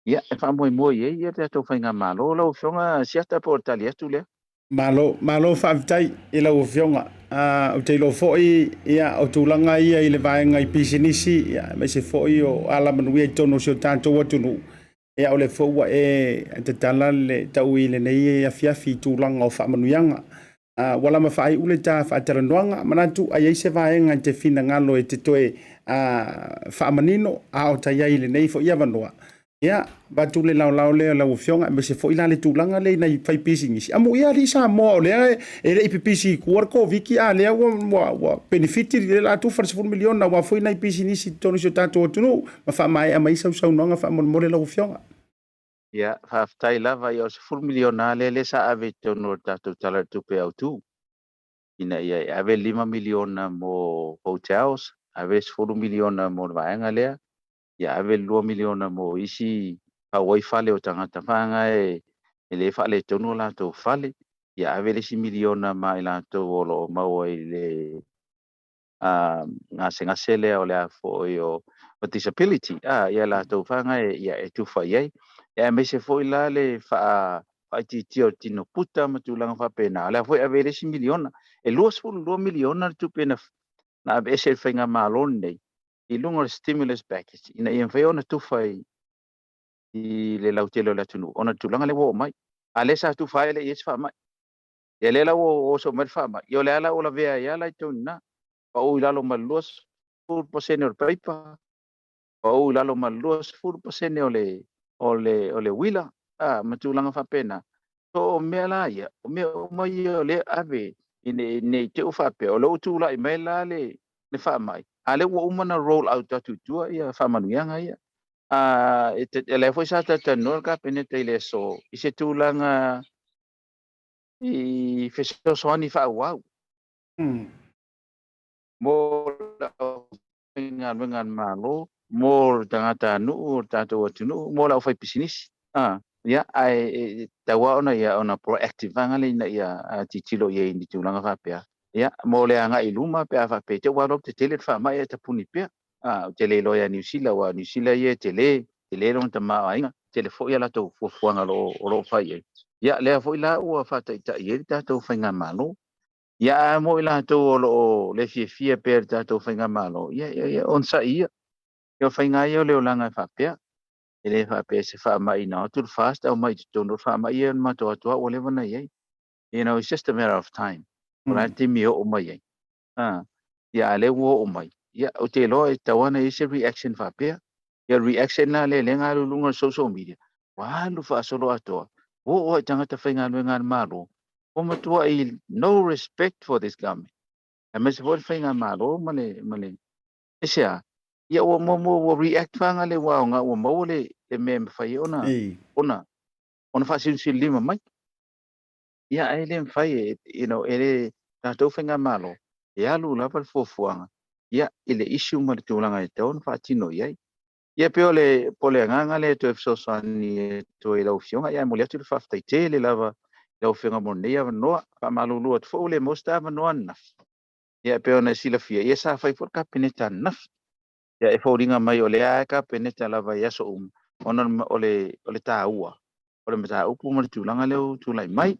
ia e fa mo ia te to fai nga malo lo fonga siata portalia tu le Malo whaavitai I lau whionga. O te ilo fōi ia o tūlanga ia I le vaenga I pisinisi ia me se fōi o ala manuia I tono si o tātou atunu. Ia o le fōua te tala le tau I le nei ia fiafi tūlanga o whaamanuianga. Wala ma whaai ule tā whaataranduanga manatu a iei se vaenga te whina ngalo te toe whaamanino a o tai ai le nei fo ia vanua. Ia, batu le lau le lau fionga me se foi la le tulanga le na fai PacificEzy. Amu ia li Samoa le e le PacificEzy kuar ko viki a le wa benefit le la tu far 1 milion na wa foi na PacificEzy tonu so tatu tunu ma fa mai a mai sau nonga fa mo le lau fionga. ia fa tai lava ia 1 milion na le sa ave tonu tatu tala tu pe autu ina ia ave 5 milion mo hotels ave 1 milion mo vaenga le ia ave 2 miliona mo isi pa wai fale o tangata fanga e le fale tonu la to fale ia ave le 6 miliona mai la to lo mau le ngase le o le fo o disability ia la to fanga ia e tu fa ia me se foi la le fa ti tio tino puta matulanga fa pena la foi ave le 6 miliona e 2 miliona tu pena na ave se fenga malon nei I lunga stimulus package ina ia fai ona tufai I le lautelo la tunu ona tulanga le wo mai ale sa tu fai le yes fa mai e le la wo so mer fa mai yo le ala ola vea ya la tuna pa o la lo malos por senior paper pa o la lo malos por senior ole wila matulanga fa pena so me la ya me mo yo le ave ine ne te ufa pe o lo tu la I me la le fa mai ale wo umana roll out tu tua ia fa manuianga ia ele foi sa ta no ka penete le so I se tulanga I feso soni fa wow mo ngan malo mo tangata nu tato tunu mo la fai PacificEzy ia ai tawa ona ia ona proactive ngale na ia titilo ia ni tulanga fa pe ia mo le anga I luma pe fa pe te wa te tele fa mai te puni pe tele lo ya New Zealand ia tele long te ma tele fo ia la to fo nga lo fa ia le fo ila o fa ta ia ta to fa nga malo ia mo ila to lo le fie pe ta to fa nga malo ia on sa ia yo fa nga ia le langa fa pe ele fa pe se fa mai na to fast au mai to no fa mai ia ma to o le vana ia it's just a matter of time ora ti mi o mai ia le wo o mai ia o te lo e tawana I se reaction fa pe ia reaction na le nga lunga social media wa lu fa solo ato o tanga ta fainga ngan malo o matua I no respect for this government a mes vor fainga malo male esa ia o mo react fanga le wa nga o mo le me fai ona fa sin lima mai ia ele fai ele ta to fainga malo ia lu la par fofuanga ia ele issue ma tu langa e ton fa tino ia pe pole nganga le to so sani to ila ufiona ia mo le tu fa tai le lava le ufiona mo nei no fa malulu at fo le mosta no na ia pe ona sila fia ia sa fai for kapineta naf ia e fo ringa mai ole a kapineta lava ia so ona ole ta ua ole meta upu mo tu langa le tu lai mai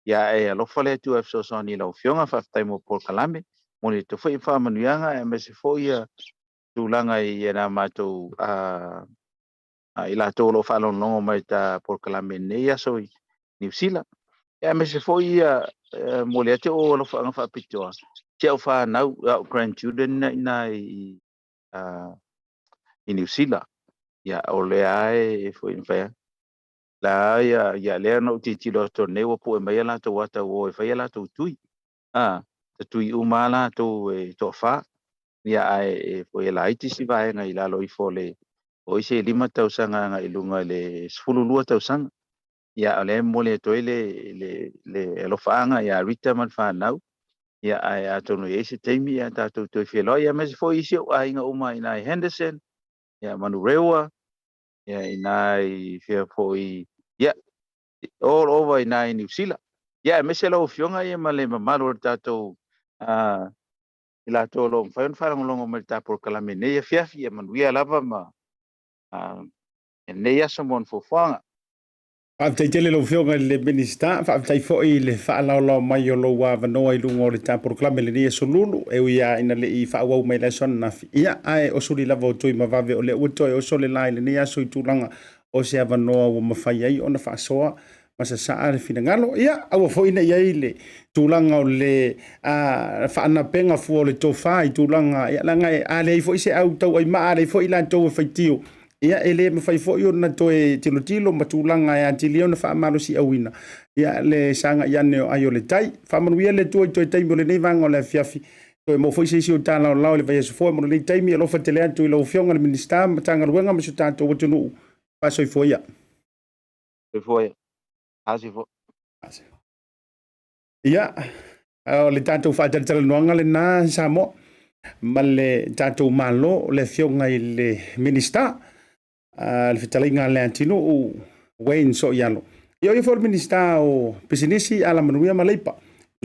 ia e lo fale tu so sani la ufiona fa tai mo por kalame mo le to foi fa manuanga e me se fo ia tulanga I na matou I la tolo whalonongo mai ta porkalame nei so i New Zealand. Ia me se foi ia mo le te o lo wha pitoa. Te au wha nau grandchildren na i New Zealand. Ia o le ai foi in whea. La ia lea no titi lo to ne wo po e mai la to wata wo e whea la to tui. Te tui umala to to wha. Ia ai foi la iti si vai ngai la lo i fole. O ise 5,000 nga ilunga le 10,000 ia ole mo le toile le lo faanga ia rita man fa nau ia ai atono ese teimi ia tatou toi felo ia mes foi isi ai nga uma ina Henderson ia Manurewa ia ina fe foi ia all over ina New Zealand ia mes lo fionga ia male mamalo tatou ila tolo fa longo me ta por kala mene ia fiafi ia manuia lava ma nei asomon fo fanga Whaaftaitele lo whionga le Minisiter, whaaftai fwoi le whaalaulau mai o lo wa vanoa i lungo le tā proklame le nia solulu, e uia ina le i whaawau mai lai sona nafi. Ia ai o suri lava o tui mawave o le uatoe o sole lai le nia soi tūlanga o se avanoa o mawhai ai o na whaasoa masa saa le fina ngalo. Ia awa fwoi na iai le tūlanga o le whaanapenga fua o le tōwha i tūlanga. Ia langai a le i fwoi se au tau ai maa le i fwoi lan tau e whaitio. Ia ele me fai fo yo na toe tilo matulanga ya tilio na fa malo si awina ia le sanga ia ne ayo le tai fa manu ia le toe tai mo le nei vanga le fiafi toe mo foi se o tala la le vai se fo mo le tai mi lo fa tele antu lo fionga le Minister matanga luenga mo suta to wotunu pa so fo ia asi fo ia o le tanto fa tele noanga le na Samoa male tanto malo le fionga le Minister le fitalinga le antino o Wayne so yalo io for Minister o PacificEzy ala manuia maleipa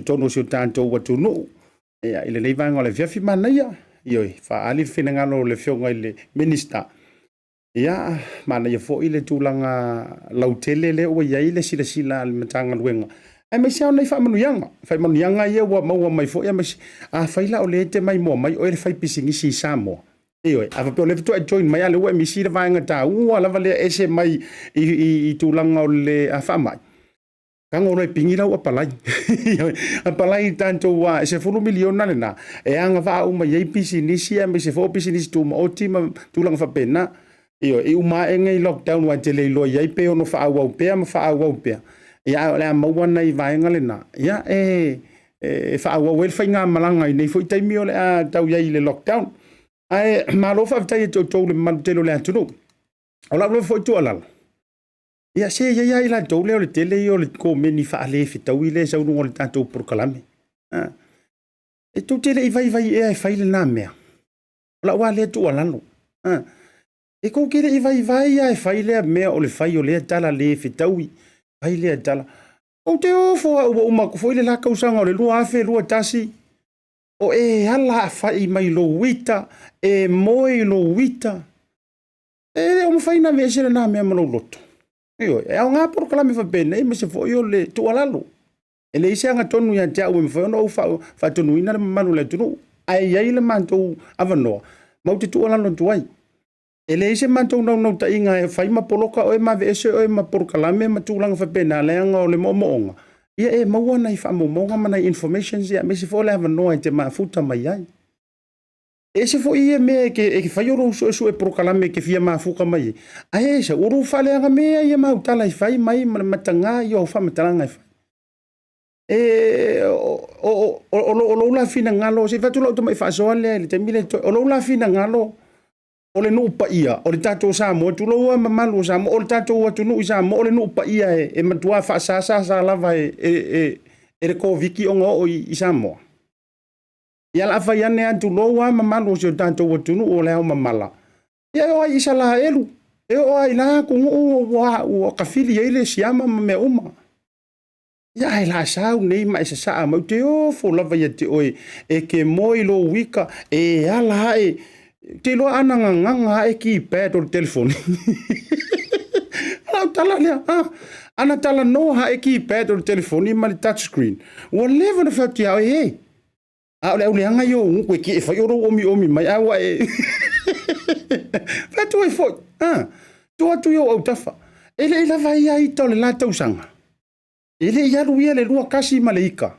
tono so tanto watunu ia ile le vanga le fiafi manaia io fa ali finangalo le fionga le Minister ia mana ia fo ile tulanga lautele le o ia ile sila le matanga luenga ai mai sa nei fa manuianga ia wa mau mai fo ia mai a faila o le te mai mo mai o le fai PacificEzy Samoa io ava pe le to join mai ale we misira vanga ta ala vale ese mai i tulanga o le afa mai kango no pingira o apalai tanto wa se fulu miliona na e anga va uma ye PacificEzy me se fo PacificEzy tu ma otima tulanga fa pena io e uma enga i lockdown wa tele lo ye pe ono fa wa pe ma fa wa pe ia le ma wana i vanga le na ia fa wa wel fa nga malanga nei fo tai mi o le tau ye le lockdown ai malo fa tai to le man telo le atu ola lo fo to ala ia se ia ila to le tele yo le ko meni fa le fi tau ile sa no le tanto por kalame e to tele i vai e fa ile na me ola wa le to ala no e ko ke le i vai e fa ile me o le fai o le tala le fi tau vai le tala o te o fo o ma ko fo ile la kausanga o le lua afe lua tasi o e ala fai mai lo wita e moi lo wita e o fai na vese na me mo loto io e nga por kala me fa bene me se fo yo le tu alalo e le ise nga tonu ya ja o me fo no fa tonu ina manu le tunu ai ai le manto avano mo te tu alalo tu ai e le ise manto no ta inga e fai ma poloka o e ma vese o e ma por kala me ma tu lang fa bene le nga o le mo mo ia e maua i fa mo mana information ia me se fo le no te ma futa mai ai e se fo ia me ke fa yo so e prokalame ke fia ma fuka mai ai se uru fa le nga me ia ma utala i fai mai matanga yo fa matanga i e o la fina ngalo se fa tu lo to mai fa so le te mile o lo la fina ngalo o le no pa ia o le tato sa mo tu lo ma malu sa mo o le tato wa tu no sa mo o le no pa ia e matua fa sa lava e ko viki o ngo i sa mo ia la fa ia ne tu lo wa ma malu so tato wa tu no o le ma mala ia o i sa la elu e o ai la ku o ka fili ele siama me uma ia ai la sa nei mai sa mo te o fo lava ia te oi e ke moi lo wika e ala te lo ananga nganga e ki pad o telefone. Ala tala lea, ana tala no ha e ki pad o telefone ma le touchscreen. Wa lewa na whauti au e. A ole ule anga yo ngwe ki e whai oro omi mai awa e. Whatu e fo, tu tu yo au tafa. Ele ila vai ai tole la tausanga. Ele ia ruia le lua kasi maleika.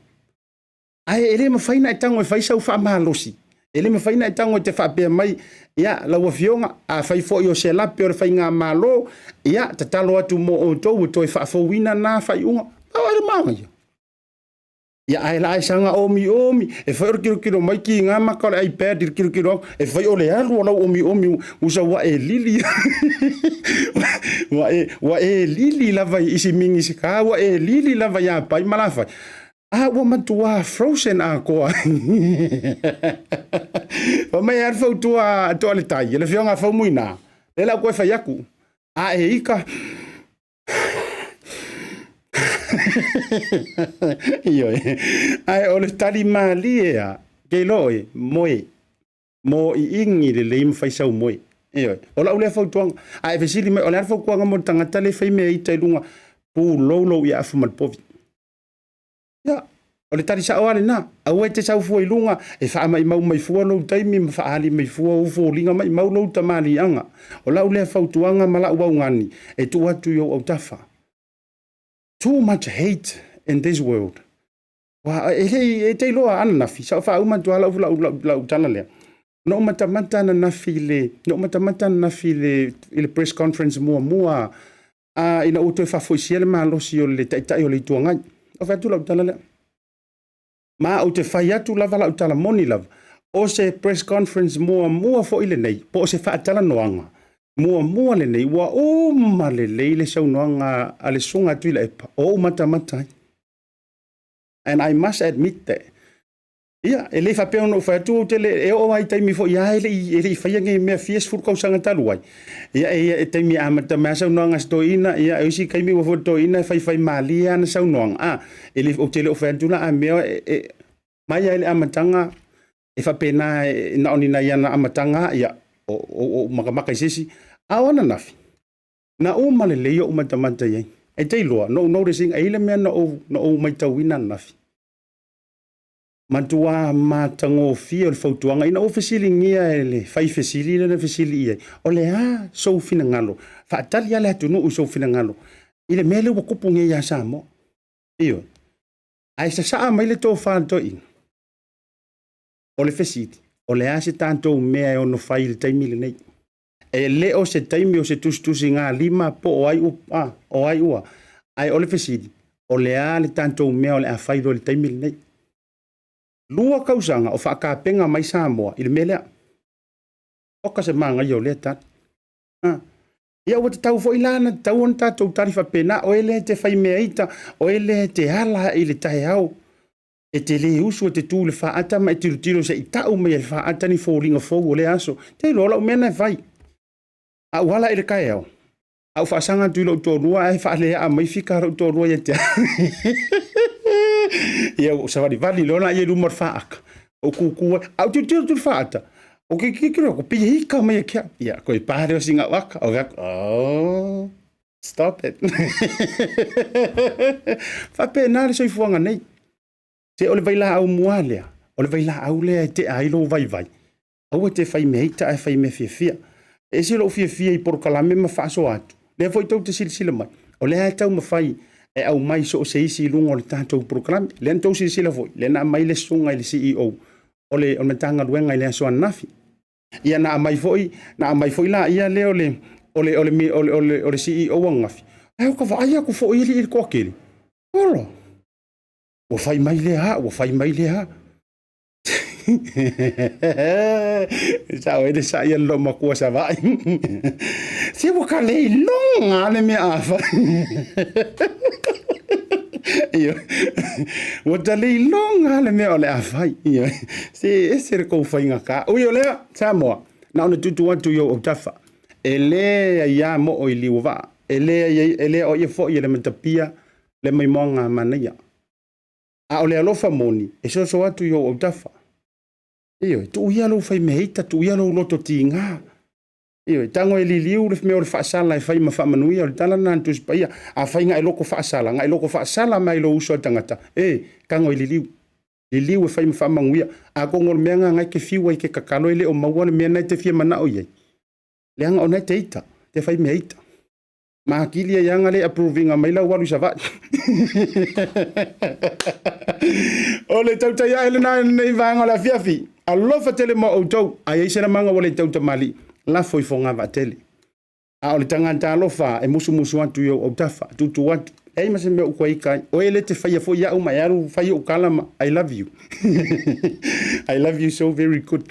Ai ele ma faina e tango e faisa u fa malosi. Ele ma faina e tango te fa pe mai ia la wa fionga a fai fo yo se la pe o fainga malo ia te talo atu mo o to e fa fo wina na fai unga. Ai manga yo. Ia ai la sanga omi e fai kilo mai ki nga ma ka iPad kilo e fai ole alu la omi usa wa e lili wa e lili la vai isi mingi se ka wa e lili la vai a pai malafa wa matua frozen a ko wa mai ar fo tua to le tai le fionga fo muina le la ko fai aku a e ika Io ai o le tali malia ke loi mo I ingi le leim fai sau mo io o la ule fo tuang ai vesili me o la fo kuanga mo tanga tale fai me ita lunga pu lo ya afu mal povi ya o le tali sa o ale na a we te sau fo lunga e fa mai mau mai fo lo taimi me fa ali mai fo fo linga mai mau lo tamali anga o la ule fo tuanga mala wa ngani e tu atu yo o tafa. Too much hate in this world. Wa e te loa ana nafi. Sa fa uma tua la utala le. No matamata na nafi le ile press conference mua ina uto fa foisiele ma lo si o le tai o le tuanga. O fa tu la utala le. Ma o te fa tu la vala utala moni love. O se press conference mua fo ile nei. Po se fa tala noanga. Mua le nei wa o male le sau noanga ale sunga tuila e o matamata. And I must admit that. Ia, ele fa pe no fa tu tele e o ai taimi fo ia ele fa nge me fies fu ko sanga taluai. Ia e taimi amata ma sau noanga stoina ia e si kaimi wo foto ina fa malia na sau noanga. Ele o tele o fa tu na a me mai ele amatanga e fa pena na onina ia na amatanga ia o makamaka sisi awana nafi na o malele yo matamata ye e te loa no noticing ai le me no mai tawina nafi matua matango fi o fotuanga ina ofisili ngia ele fai fesili le fesili ye ole so fina ngalo fa talia le tunu so fina ngalo ile mele wo kupunge ya samo iyo ai sa mai le to fa to in ole fesiti ole ase tanto mea ono fai le taimi le nei. E le o se taimi o se tustusi ngā lima po o ai ua. Ai ole fesidi. Ole a le tanto mea ole a fai le taimi le nei. Lua kausanga o whakapenga mai Samoa i le melea. Oka se manga i o le tat. Ia ua te tau fo ilana, tau on tatou tarifa pena, o ele te fai mea ita, o ele te ala i le tahe au. E te le usu te tū le whaata ma e tiro se i tau me e whaata ni fōringa fōu o le aso. Te lola o mena e vai. A wala e le kai au. Au whaasanga tūlo tōrua e whaale a mai whikara o tōrua i te. Ia o sawari vali lona i e rumar whaaka. O kukua. Au tūtiro tū whaata. O ke kikiro ko pia hika mai e kia. Ia ko i pāre o singa waka. O gak. Oh. Stop it. Whape nāre soi fuanga nei. Te ole vai la au mualea, ole vai la au lea te ailo vai. Au te fai meita e fai me fia. E se lo fia I porkalame ma faso atu. Le foi tau te silsila mai. O lea tau ma fai e au mai so se isi lungo le tātou porkalame. Le tau silsila foi. Le na mai le sunga le CEO. Ole o metanga luenga le so nafi. Ia na mai foi la ia le ole CEO ngafi. Ai ko vai ko foi ili ko kele. Olo. O fai mai le ha. Sao e sa ia lo makua sa vai. Se o ka le longa le me afa. Io. O ta le longa le me ole afa. Io. Se ko fai ngaka. O yo le Samoa. Na ona tutu atu yo o tafa. Ele ia mo o liwa. Ele o ye fo ye le matapia le mai monga manaya. A ole alofa moni, e so atu yo o tafa. Iyo, tu ia lo fai meita, tu ia lo loto tinga. Iyo, tango e liliu le me o le whaasala e fai ma whamanuia, o le tala nantu spaia, a fai ngai loko whaasala, ngai loko whaasala mai lo uso tangata. Kango e liliu. Liliu e fai ma whamanuia, a kongo le meanga ngai ke fiwa I ke kakalo ele o maua le mea nai te fia mana o iei. Le anga o nai te ita, te fai meita. Mahakilia yanga le approving a maila walu sava. Ole Tautai A'e na nei vanga la fiafi. Alofa tele mo autou. Ai sena manga wale tauta mali. La foi fonga va tele. A ole tanganta alofa e musu atu yo autafa. Tutu watu. Ei mase me ukwaika. O ele te faya fo ya uma yaru faya ukalama. I love you. I love you so very good.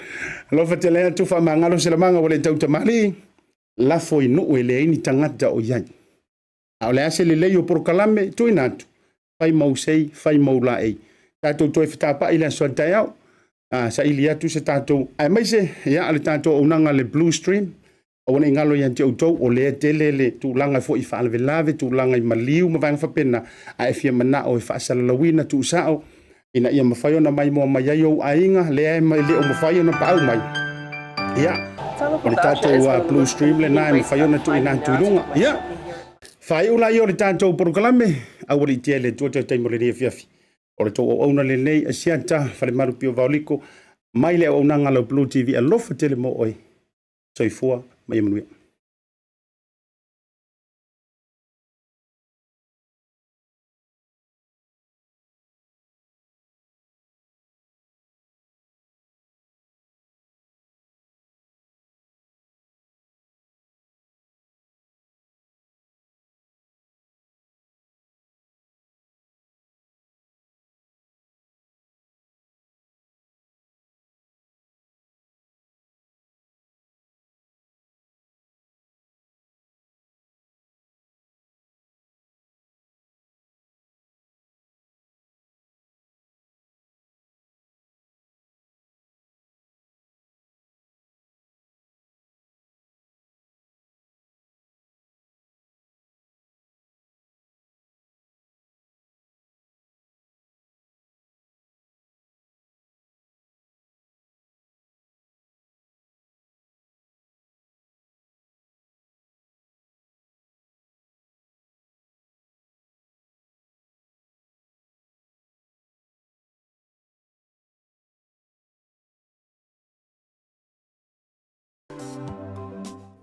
Alofa tele atu fa mangalo sela manga wale tauta mali. La foi no ele ni tangata o yai. Ole ase le leio por kalame tu inatu. Fai mausei, fai maulaei. Tato toi fitapa ila so tayau. Sa ilia tu se tato. Ai mai se ya ale tato onanga le blue stream. O wana ingalo ya te auto o le tele le tu langa fo I fa lave tu langa I maliu ma vanga fa pena. Ai fia mana o fa salalawina tu sao. Ina ia mafayo na mai mo mai yo ainga le ai mai le o mafayo na pau mai. Ya. O tato blue stream le na mafayo na tu ina tu lunga. Ya. Fai ula yo le tato por kalame. Awali tiele tu te mo le fiafi. O le to o ona le nei Asiata Pio Vaoliko mai le o nanga lo BluTV a lofa tele mo oi. Soifua mai manuia.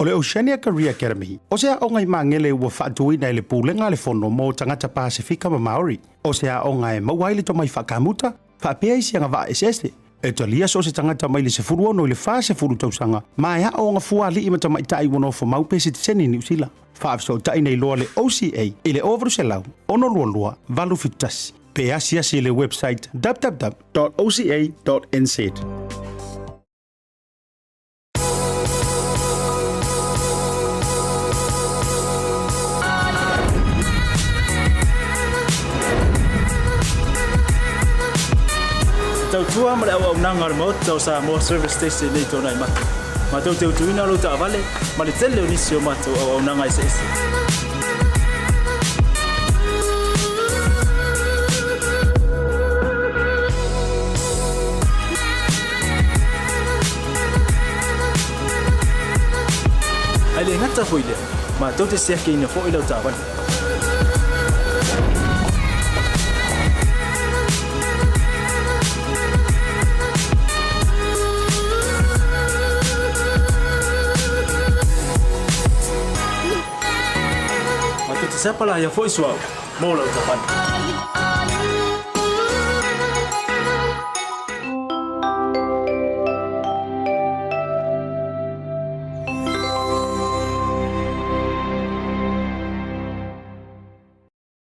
O le Oceania Career Academy, o sea o ngai mangele ua whaatuina le pūlenga le fono mo tangata Pasifika ma Maori. O sea o ngai mauaile to mai whakamuta, whapeaisi anga wa esese. E talia so se tangata mai le se furu ono le wha se furu tausanga. Mai ha o nga fua li ima tamai tai wano fo mau pesi te seni New Zealand. Whaafso tai nei loa le OCA, ile overu se lau, ono lua, valu fitasi. Pea siasi le website www.oca.nz. Tautua ma le au nanga mo tau Samoa service station nei tona I matu. Ma tau teu tuina lo ta vale, ma le tele unisio matu au nanga ese. Ale ngata hoile, ma tau te seke ina fo ilo ta vale. Sapala ya foi suau, mola o tapani.